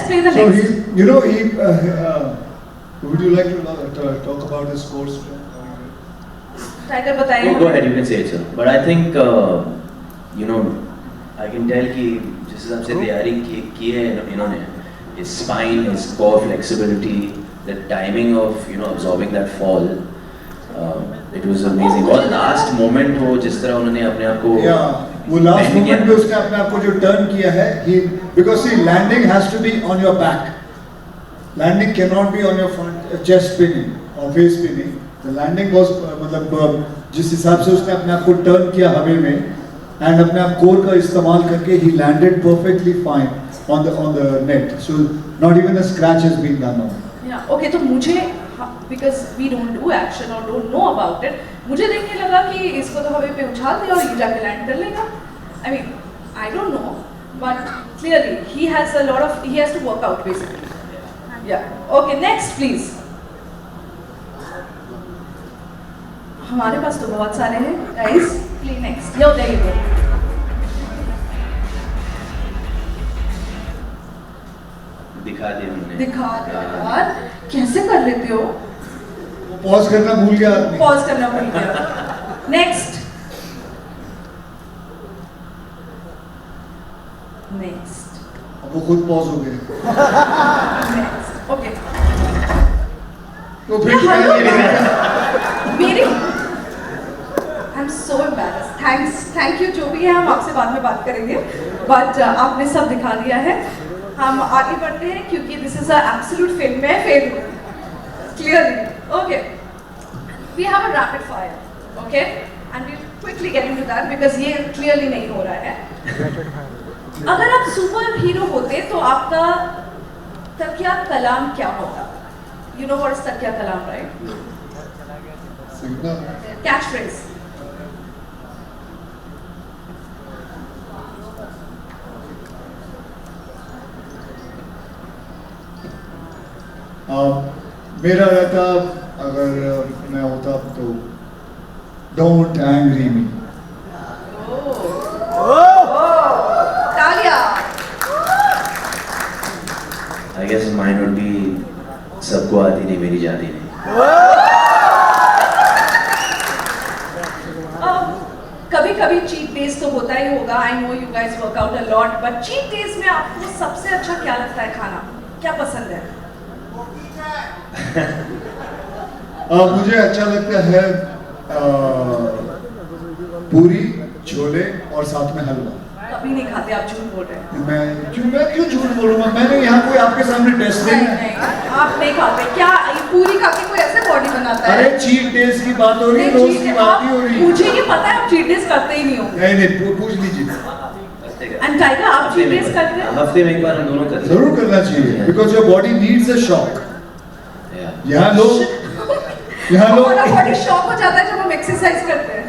let's play the So next. would you like to talk about his course? Tiger बताइए. Go ahead, you can say it, sir. But I think, I can tell कि जिस हिसाब से तैयारी की है इन्होंने, his spine, his core flexibility, the timing of absorbing that fall, it was amazing. और last moment वो जिस तरह उन्होंने अपने आप को वो last moment में उसने अपने आप को जो turn किया है, because see, landing has to be on your back. Landing cannot be on your front chest पे नहीं और face पे नहीं. The landing was मतलब जिस हिसाब से उसने अपने आप को turn किया हवा में and अपने आप core का इस्तेमाल करके he landed perfectly fine on the net. So not even a scratch has been done on it. Yeah, okay, तो मुझे because we don't do action or don't know about it, मुझे देख के लगा कि इसको तो हवा पे उछाल दिया और ये जाके लैंड कर लेगा. I mean, I don't know, but clearly he has to work out basically. Yeah. Okay, next please. हमारे पास तो बहुत सारे हैं, guys. Please next. Yo, there you go. दिखा दिया यार. कैसे कर लेते हो? Pause करना भूल गया आदमी. Pause करना भूल गया. Next. वो खुद pause हो गए. Next. Okay. तो फिर मेरी I'm so embarrassed. Thank you जो भी है, हम आपसे बाद में बात करेंगे. But आपने सब दिखा दिया है. हम आगे बढ़ते हैं क्योंकि this is an absolute fail. मैं fail हूँ. Clearly. Okay. We have a rapid fire. Okay. And we'll quickly get into that because ये clearly नहीं हो रहा है. अगर आप सुपर हीरो होते तो आपका तकिया कलाम क्या होता? You know what is तकिया कलाम, right? Catchphrase. मेरा रहता अगर मैं होता तो Don't angry me. Talya. I guess mine would be सबको आती नहीं मेरी जाती नहीं. कभी कभी चीट डेज तो होता ही होगा. I know you guys work out a lot, but cheat days में आपको सबसे अच्छा क्या लगता है खाना? क्या पसंद है? मुझे अच्छा लगता है पूरी, छोले और साथ में हलवा. कभी नहीं खाते, आप झूठ बोल रहे हैं. मैं क्यों झूठ बोलूँगा? मैंने यहाँ कोई आपके सामने टेस्ट नहीं, आप नहीं खाते. क्या पूरी खा के कोई ऐसे बॉडी बनाता है? अरे चीट डेज की बात हो रही है, रोज की बात नहीं हो रही. मुझे ये पता है आप चीट डेज करते ही नहीं हो. नहीं पूछ लीजिए. एंड टाइगर, आप चीट डेज करते हैं? हफ्ते में एक बार हम दोनों करते हैं. जरूर करना चाहिए because your body needs a shock. यहाँ लोग हमारा बॉडी शॉक हो जाता है जब हम एक्सरसाइज करते हैं.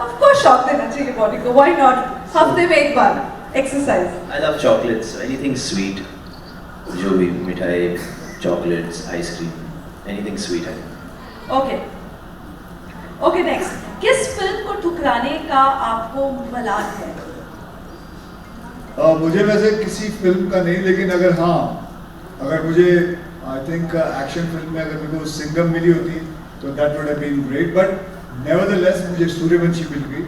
ऑफ कोर्स शॉक देना चाहिए बॉडी को. Why not? हफ्ते में एक बार exercise. I love chocolates, anything sweet. जो भी मिठाई, chocolates, ice cream, anything sweet है. Okay next. किस फिल्म को ठुकराने का आपको मलाल है? मुझे वैसे किसी फिल्म का नहीं, लेकिन अगर मुझे आई थिंक एक्शन फिल्म में अगर मेरे को सिंघम मिली होती तो that would have been great. But nevertheless मुझे सूर्यवंशी मिल गई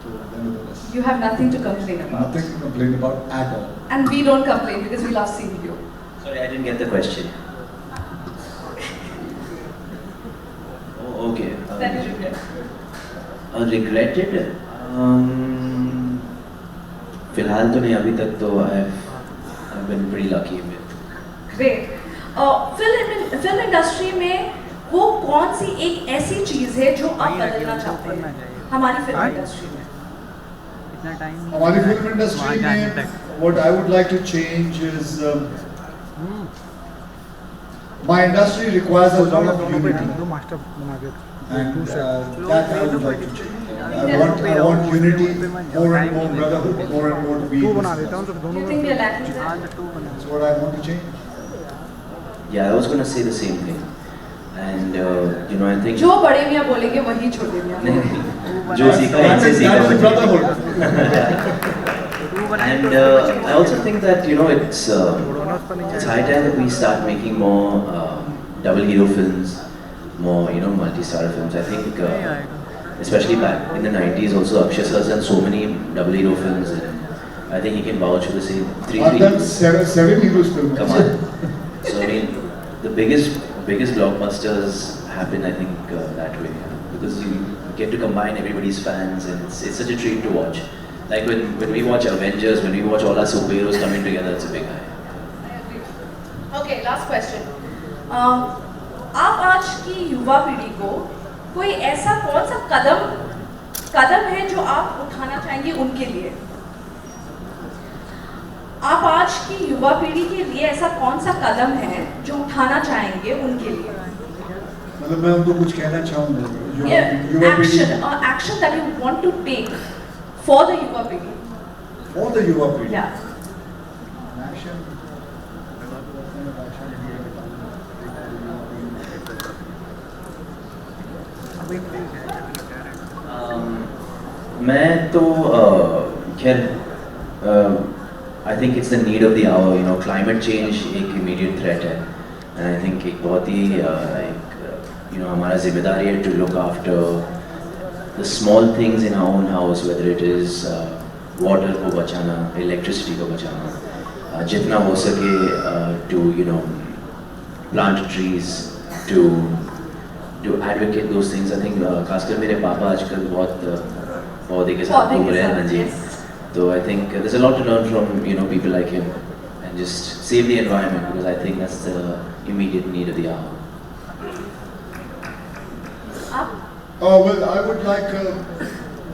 तो nevertheless. You have nothing to complain about. Nothing to complain about at all. And we don't complain because we love seeing you. Sorry, I didn't get the question. Oh, okay. That is regret. Regretted? फिलहाल तो नहीं, अभी तक तो I've been pretty lucky with. Great. Film industry में वो कौन सी एक ऐसी चीज है जो आप बदलना चाहते हैं हमारी फिल्म इंडस्ट्री में? हमारी फिल्म इंडस्ट्री में what I would like to change is my industry requires a lot of unity. And that I would like to change. I want unity, more and more brotherhood, more and more to be. You think we are lacking that? That's what I want to change. Yeah, I was going to say the same thing. And I think जो बड़े मियाँ बोलेंगे वही छोटे मियाँ बोलेंगे. जो सीखा इनसे सीखा. That's brotherhood. And I also think that it's high time that we start making more double hero films, more multi-star films. I think especially back in the 90s also Akshay sir has done so many double hero films, and I think he can vouch for the same. I've done seven heroes films. Come on. So I mean, the biggest blockbusters happen, I think, that way, because you get to combine everybody's fans, and it's such a treat to watch. Like when we watch Avengers, when we watch all our superheroes coming together, it's a big high. Okay, last question. आप आज की युवा पीढ़ी को कोई ऐसा कौन सा कदम है जो आप उठाना चाहेंगे उनके लिए? आप आज की युवा पीढ़ी के लिए ऐसा कौन सा कदम है जो उठाना चाहेंगे उनके लिए? मतलब मैं उनको कुछ कहना चाहूँगा। Action that you want to take for the युवा पीढ़ी. For the युवा पीढ़ी. Yeah. Action. मैं तो खैर I think it's the need of the hour. Climate change एक immediate threat है, and I think एक बहुत ही हमारा जिम्मेदारी है to look after the small things in our own house, whether it is water को बचाना, electricity को बचाना, जितना हो सके to plant trees, to advocate those things. I think खासकर मेरे पापा आजकल बहुत पौधे के साथ घूम रहे हैं, हाँ जी. So I think there's a lot to learn from people like him, and just save the environment, because I think that's the immediate need of the hour. Well, I would like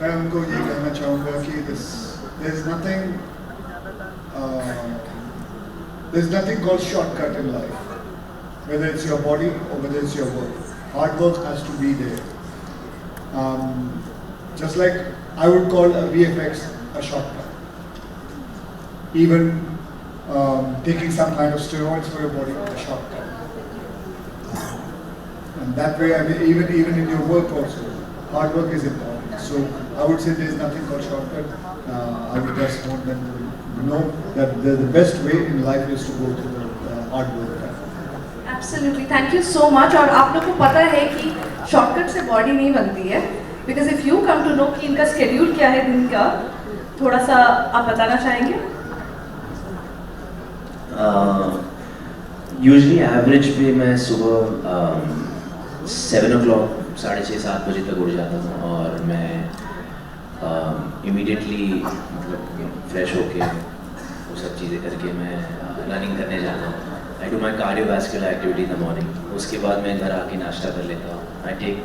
मैं उनको ये कहना चाहूँगा कि there's nothing called shortcut in life, whether it's your body or whether it's your work. Hard work has to be there. Just like I would call a VFX a shortcut. Even taking some kind of steroids for your body, a shortcut. And that way, I mean, even in your work also, hard work is important. So I would say there is nothing called shortcut. I would just want them to know that the best way in life is to go through the hard work. Absolutely, thank you so much. और आप लोग को पता है कि shortcut से body नहीं बनती है, because if you come to know कि इनका schedule क्या है दिन का, थोड़ा सा आप बताना चाहेंगे? Usually average पे मैं सुबह 7 o'clock 6:30-7 बजे तक उठ जाता हूँ, और मैं immediately मतलब फ्रेश होके वो सब चीज़ें करके मैं रनिंग करने जाता हूँ. I do my cardiovascular activity in the morning. उसके बाद मैं घर आके नाश्ता कर लेता हूँ. I take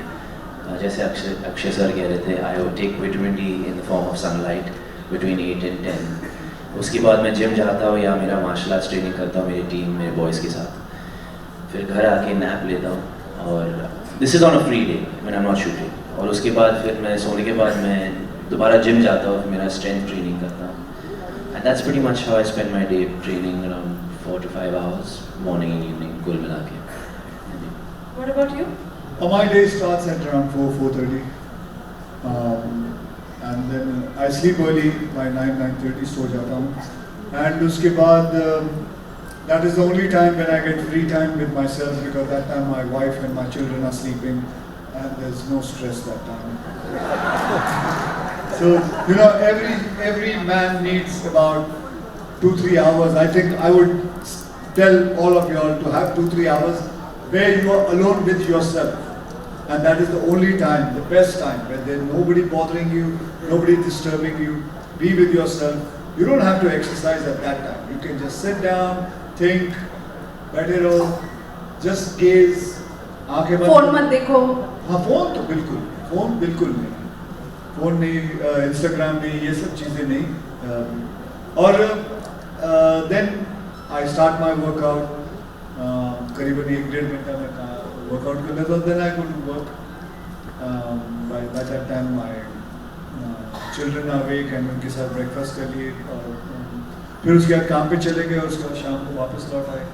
जैसे अक्षय सर कह रहे थे, I take vitamin D in the form of sunlight between 8 and 10. उसके बाद मैं जिम जाता हूँ या मेरा मार्शल आर्ट्स ट्रेनिंग करता हूँ मेरी टीम, मेरे बॉयज़ के साथ. फिर घर आके नैप लेता हूँ, और this is on a free day when I'm not shooting. और उसके बाद फिर मैं सोने के बाद मैं दोबारा जिम जाता हूँ, फिर मेरा स्ट्रेंथ ट्रेनिंग करता हूँ. And that's pretty much how I spend my day, training around 4 to 5 hours, morning and evening, कुल मिला के. What about you? My day starts at around 4:30, and then I sleep early by 9:30 सो जाता हूँ, and उसके बाद that is the only time when I get free time with myself, because that time my wife and my children are sleeping, and there's no stress that time. So every man needs about 2-3 hours. I think I would tell all of you all to have 2-3 hours where you are alone with yourself, and that is the only time, the best time, where there's nobody bothering you, nobody disturbing you. Be with yourself. You don't have to exercise at that time. You can just sit down, think, बैठे रहो, just gaze. आंखें बंद. Phone मत देखो. हाँ, phone बिल्कुल नहीं. Phone नहीं, इंस्टाग्राम नहीं, ये सब चीज़ें नहीं. और then I start my workout. करीबन 1-1.5 घंटा मैं वर्कआउट कर लेता हूँ. Then I go to work. By that time my children are awake, and उनके साथ breakfast कर लिए, और फिर उसके बाद काम पे चले गए, और उसके बाद शाम को वापस लौट आए.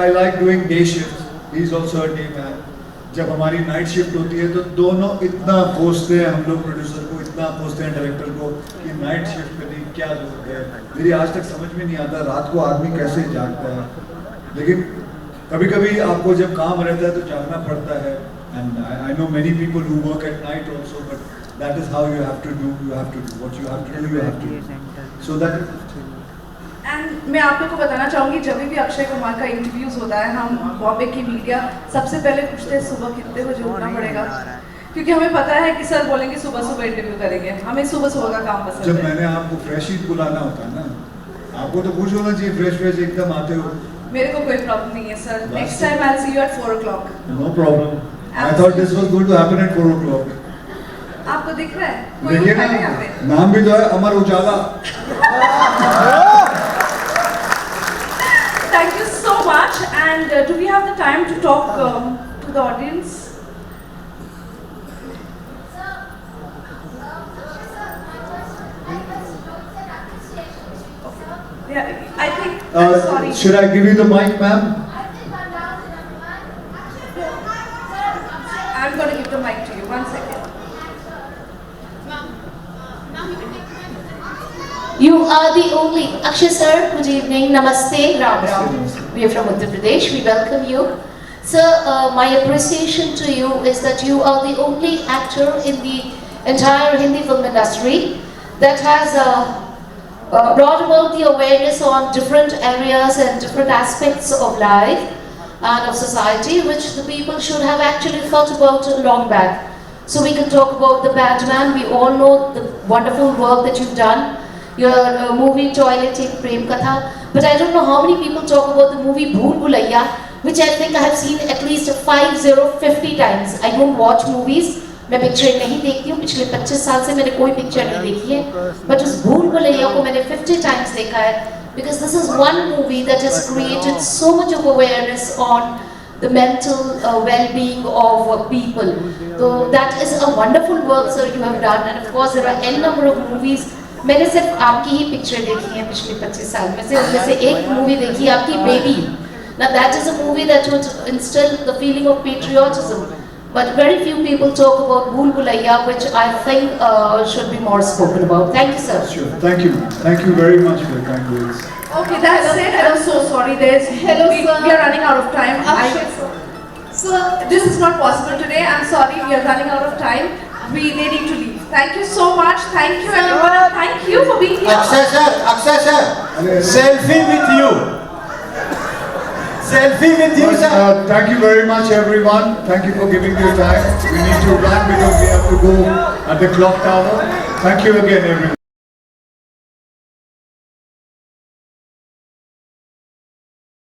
I like doing day shifts. He is also a day man. जब हमारी नाइट शिफ्ट होती है तो दोनों इतना कोसते हैं, हम लोग प्रोड्यूसर को इतना कोसते हैं, डायरेक्टर को, कि नाइट शिफ्ट में नहीं क्या जरूरत है। मेरी आज तक समझ में नहीं आता रात को आदमी कैसे जागता है, लेकिन कभी कभी आपको जब काम रहता है तो जागना पड़ता है। And I know many people who work at night also, but that is how you have to do what you have to do, you have to so that. And मैं आप लोग को बताना चाहूँगी, जब भी अक्षय कुमार का इंटरव्यूज होता है, हम बॉम्बे की मीडिया सबसे पहले पूछते हैं सुबह कितने बजे उठना पड़ेगा, क्योंकि हमें पता है कि सर बोलेंगे सुबह सुबह इंटरव्यू करेंगे, हमें सुबह सुबह का काम पसंद जब है। मैंने आपको फ्रेश ही बुलाना होता है ना, आपको तो पूछ होना चाहिए फ्रेश फ्रेश एकदम आते हो। मेरे को कोई प्रॉब्लम नहीं है sir, next time I will see you at 4 o'clock। No problem, I thought this was going to happen at 4 o'clock। आपको दिख रहा है कोई देखिए उठा है यहाँ ना, पे? नाम भी तो है Amar Ujala. Thank you so much. And do we have the time to talk to the audience? Yeah, I think. I'm sorry. Should I give you the mic, ma'am? I'm going to give the mic to you. 1 second. You are the only Akshay sir. Good evening, Namaste, Ram Ram. We are from Uttar Pradesh. We welcome you, sir. My appreciation to you is that you are the only actor in the entire Hindi film industry that has brought about the awareness on different areas and different aspects of life and of society, which the people should have actually thought about long back. So we can talk about The Batman. We all know the wonderful work that you've done. Your movie Toilet Prem Katha, but I don't know how many people talk about the movie Bhool Bhulaiya, which I think I have seen at least 50 times. I don't watch movies. मैं picture नहीं देखती हूँ, पिछले 25 साल से मैंने कोई picture नहीं देखी है, बट उस भूल भुलैया को मैंने 50 times देखा है, because this is one movie that has created so much of awareness on the mental well-being of people. So that is a wonderful work, sir, you have done, and of course there are n number of movies. मैंने सिर्फ आपकी ही picture देखी है पिछले 25 साल में से, उनमें से एक मूवी देखी है आपकी baby. Now that is a movie that would instill the feeling of patriotism, but very few people talk about Bhool Bhulaiya, which I think should be more spoken about. Thank you, sir. Sure, thank you very much for your kind words. Okay, that's it. I'm so sorry. Hello, we sir. are running out of time. Akshay, sir. This is not possible today. I'm sorry. We are running out of time. They need to leave. Thank you so much. Thank you everyone. Thank you for being here. Akshay sir, selfie with you. Selfie with you, But, sir. thank you very much, everyone. Thank you for giving your time. We need to run because we have to go at the clock tower. Thank you again, everyone.